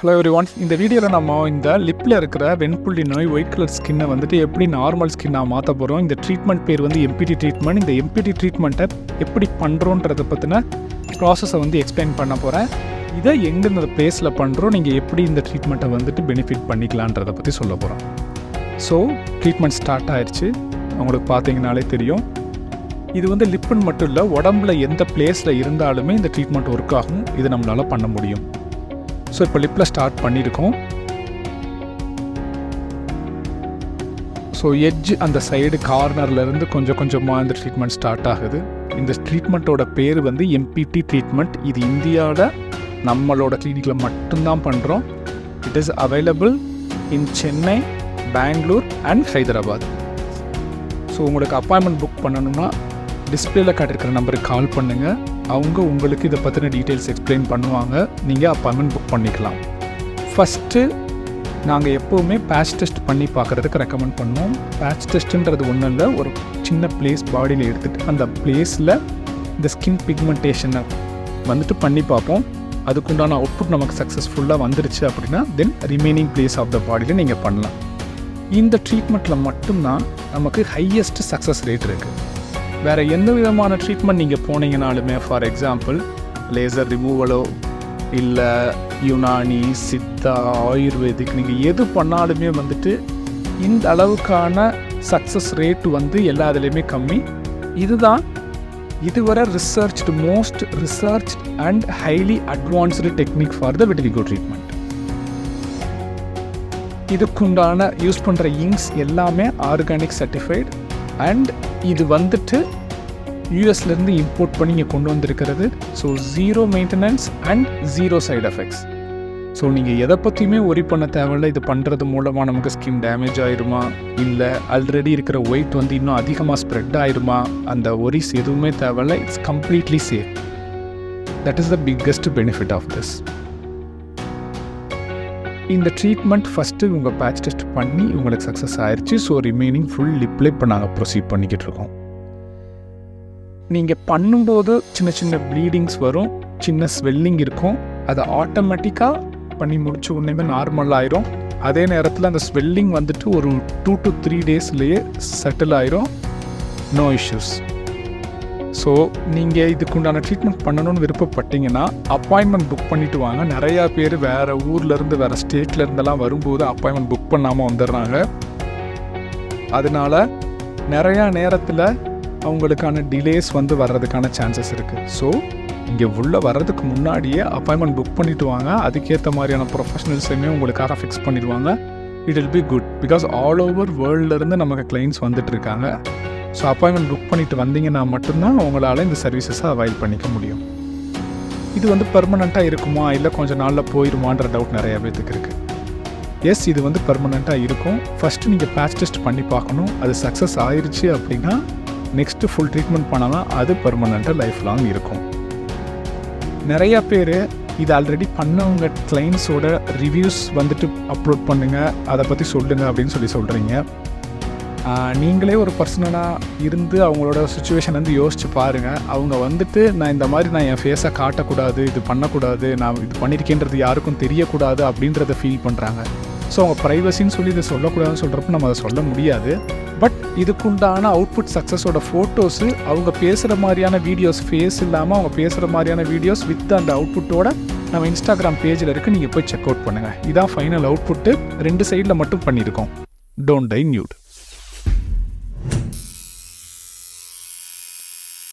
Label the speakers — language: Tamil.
Speaker 1: ஹலோ எவ்ரிவான், இந்த வீடியோவில் நம்ம இந்த லிப்பில் இருக்கிற வெண்புள்ளி நோய் ஒயிட் கலர் ஸ்கின்னை வந்துட்டு எப்படி நார்மல் ஸ்கின்னாக மாற்ற போகிறோம். இந்த ட்ரீட்மெண்ட் பேர் வந்து எம்பிடி ட்ரீட்மெண்ட். இந்த எம்பிடி ட்ரீட்மெண்ட்டை எப்படி பண்ணுறோன்றதை பற்றின ப்ராசஸை வந்து எக்ஸ்பிளைன் பண்ண போகிறேன். இதை எங்கெந்த பிளேஸில் பண்ணுறோம், நீங்கள் எப்படி இந்த ட்ரீட்மெண்ட்டை வந்துட்டு பெனிஃபிட் பண்ணிக்கலான்றதை பற்றி சொல்ல போகிறோம். ஸோ ட்ரீட்மெண்ட் ஸ்டார்ட் ஆயிடுச்சு. உங்களுக்கு பார்த்தீங்கனாலே தெரியும். இது வந்து லிப்புன்னு மட்டும் இல்லை, உடம்புல எந்த பிளேஸில் இருந்தாலுமே இந்த ட்ரீட்மெண்ட் ஒர்க் ஆகும். இது நம்மளால் பண்ண முடியும். ஸோ இப்போ லிப்பில் ஸ்டார்ட் பண்ணியிருக்கோம். ஸோ எட்ஜ் அந்த சைடு கார்னர்லேருந்து கொஞ்சம் கொஞ்சமாக இந்த ட்ரீட்மெண்ட் ஸ்டார்ட் ஆகுது. இந்த ட்ரீட்மெண்ட்டோட பேர் வந்து எம்பிடி ட்ரீட்மெண்ட். இது இந்தியாவில் நம்மளோட கிளினிக்கில் மட்டும்தான் பண்ணுறோம். It is available in Chennai, Bangalore and Hyderabad. So உங்களுக்கு அப்பாயின்மெண்ட் புக் பண்ணணும்னா டிஸ்பிளேல காட்டிருக்கிற நம்பருக்கு கால் பண்ணுங்கள். அவங்க உங்களுக்கு இதை பற்றின டீட்டெயில்ஸ் எக்ஸ்பிளைன் பண்ணுவாங்க. நீங்கள் அப்பாயின்மெண்ட் புக் பண்ணிக்கலாம். ஃபஸ்ட்டு நாங்கள் எப்போவுமே பேட்ச் டெஸ்ட் பண்ணி பார்க்குறதுக்கு ரெக்கமெண்ட் பண்ணுவோம். பேட்ச் டெஸ்ட்டுன்றது ஒன்றும் இல்லை, ஒரு சின்ன பிளேஸ் பாடியில் எடுத்துகிட்டு அந்த பிளேஸில் இந்த ஸ்கின் பிக்மெண்டேஷனை வந்துட்டு பண்ணி பார்ப்போம். அதுக்குண்டான அவுட்புட் நமக்கு சக்ஸஸ்ஃபுல்லாக வந்துருச்சு அப்படின்னா then remaining place of the பாடியில் நீங்கள் பண்ணலாம். இந்த ட்ரீட்மெண்ட்டில் மட்டும்தான் நமக்கு ஹையஸ்ட் சக்ஸஸ் ரேட் இருக்குது. வேறு எந்த விதமான ட்ரீட்மெண்ட் நீங்கள் போனீங்கனாலுமே, ஃபார் எக்ஸாம்பிள் லேசர் ரிமூவலோ இல்லை யுனானி, சித்தா, ஆயுர்வேதிக், நீங்கள் எது பண்ணாலுமே வந்துட்டு இந்த அளவுக்கான சக்ஸஸ் ரேட் வந்து எல்லா இதுலேயுமே கம்மி. இதுதான் இதுவரை most research and highly advanced technique for the vitiligo treatment. இதுக்குண்டான யூஸ் பண்ணுற இங்க்ஸ் எல்லாமே ஆர்கானிக் சர்டிஃபைடு அண்ட் இது வந்துட்டு யூஎஸ்லேருந்து இம்போர்ட் பண்ணி இங்கே கொண்டு வந்திருக்கிறது. So zero maintenance and zero side effects. So நீங்கள் எதை பற்றியுமே ஒரி பண்ண தேவையில்லை. இது பண்ணுறது மூலமாக நமக்கு ஸ்கின் டேமேஜ் ஆகிருமா, இல்லை ஆல்ரெடி இருக்கிற ஒயிட் வந்து இன்னும் அதிகமாக ஸ்ப்ரெட் ஆகிருமா, அந்த ஒரிஸ் எதுவுமே தேவையில்லை. It's completely safe. That is the biggest benefit of this. இந்த ட்ரீட்மெண்ட் ஃபஸ்ட்டு உங்கள் பேட்ச் டெஸ்ட் பண்ணி உங்களுக்கு சக்ஸஸ் ஆயிடுச்சு. ஸோ ரிமைனிங் ஃபுல் லிப்பில் இப்போ நாங்கள் ப்ரொசீட் பண்ணிக்கிட்டு இருக்கோம். நீங்கள் பண்ணும்போது சின்ன சின்ன ப்ளீடிங்ஸ் வரும், சின்ன ஸ்வெல்லிங் இருக்கும். அதை ஆட்டோமேட்டிக்காக பண்ணி முடிச்ச உடனே நார்மல் ஆயிரும். அதே நேரத்தில் அந்த ஸ்வெல்லிங் வந்துட்டு ஒரு 2 to 3 டேஸ்லேயே செட்டில் ஆயிரும். No issues. ஸோ நீங்கள் இதுக்குண்டான ட்ரீட்மெண்ட் பண்ணணும்னு விருப்பப்பட்டீங்கன்னா அப்பாயின்மெண்ட் புக் பண்ணிவிட்டு வாங்க. நிறையா பேர் வேறு ஊர்லேருந்து வேறு ஸ்டேட்லேருந்தெல்லாம் வரும்போது அப்பாயின்மெண்ட் புக் பண்ணாமல் வந்துடுறாங்க. அதனால் நிறையா நேரத்தில் அவங்களுக்கான டிலேஸ் வந்து வர்றதுக்கான சான்சஸ் இருக்குது. ஸோ இங்கே உள்ளே வர்றதுக்கு முன்னாடியே அப்பாயின்மெண்ட் புக் பண்ணிவிட்டு வாங்க. அதுக்கேற்ற மாதிரியான ப்ரொஃபஷனல்ஸையுமே உங்களுக்காக ஃபிக்ஸ் பண்ணிடுவாங்க. It will be good because all over வேர்ல்ட்லேருந்து நமக்கு கிளைண்ட்ஸ் வந்துட்டு இருக்காங்க. ஸோ அப்பாயின்மெண்ட் புக் பண்ணிவிட்டு வந்தீங்கன்னா மட்டும்தான் உங்களால் இந்த சர்வீசஸை அவைல் பண்ணிக்க முடியும். இது வந்து பெர்மனெண்ட்டாக இருக்குமா இல்லை கொஞ்சம் நாளில் போயிடுமான்ற டவுட் நிறையா பேத்துக்கு இருக்குது. எஸ், இது வந்து பெர்மனெண்ட்டாக இருக்கும். ஃபஸ்ட்டு நீங்கள் பேட்ச் டெஸ்ட் பண்ணி பார்க்கணும். அது சக்ஸஸ் ஆயிடுச்சு அப்படின்னா நெக்ஸ்ட்டு ஃபுல் ட்ரீட்மெண்ட் பண்ணலாம். அது பெர்மனெண்ட்டாக லைஃப் லாங் இருக்கும். நிறையா பேர் இது ஆல்ரெடி பண்ணவங்க கிளைண்ட்ஸோட ரிவ்யூஸ் வந்துட்டு அப்லோட் பண்ணுங்கள், அதை பற்றி சொல்லுங்கள் அப்படின்னு சொல்கிறீங்க. நீங்களே ஒரு பர்சனலாக இருந்து அவங்களோட சுச்சுவேஷன் வந்து யோசிச்சு பாருங்கள். அவங்க வந்துட்டு நான் என் ஃபேஸை காட்டக்கூடாது, இது பண்ணக்கூடாது, நான் இது பண்ணியிருக்கேன்றது யாருக்கும் தெரியக்கூடாது அப்படின்றத ஃபீல் பண்ணுறாங்க. ஸோ அவங்க ப்ரைவசின்னு சொல்லி இதை சொல்லக்கூடாதுன்னு சொல்கிறப்ப நம்ம அதை சொல்ல முடியாது. பட் இதுக்குண்டான அவுட்புட் சக்ஸஸோட ஃபோட்டோஸு, அவங்க பேசுகிற மாதிரியான வீடியோஸ், ஃபேஸ் இல்லாமல் அவங்க பேசுகிற மாதிரியான வீடியோஸ் வித் அந்த அவுட்புட்டோட நம்ம இன்ஸ்டாகிராம் பேஜில் இருக்குது. நீங்கள் போய் செக் அவுட் பண்ணுங்கள். இதான் ஃபைனல் அவுட்புட்டு. 2 சைடில் மட்டும் பண்ணியிருக்கோம். Don't dye nude.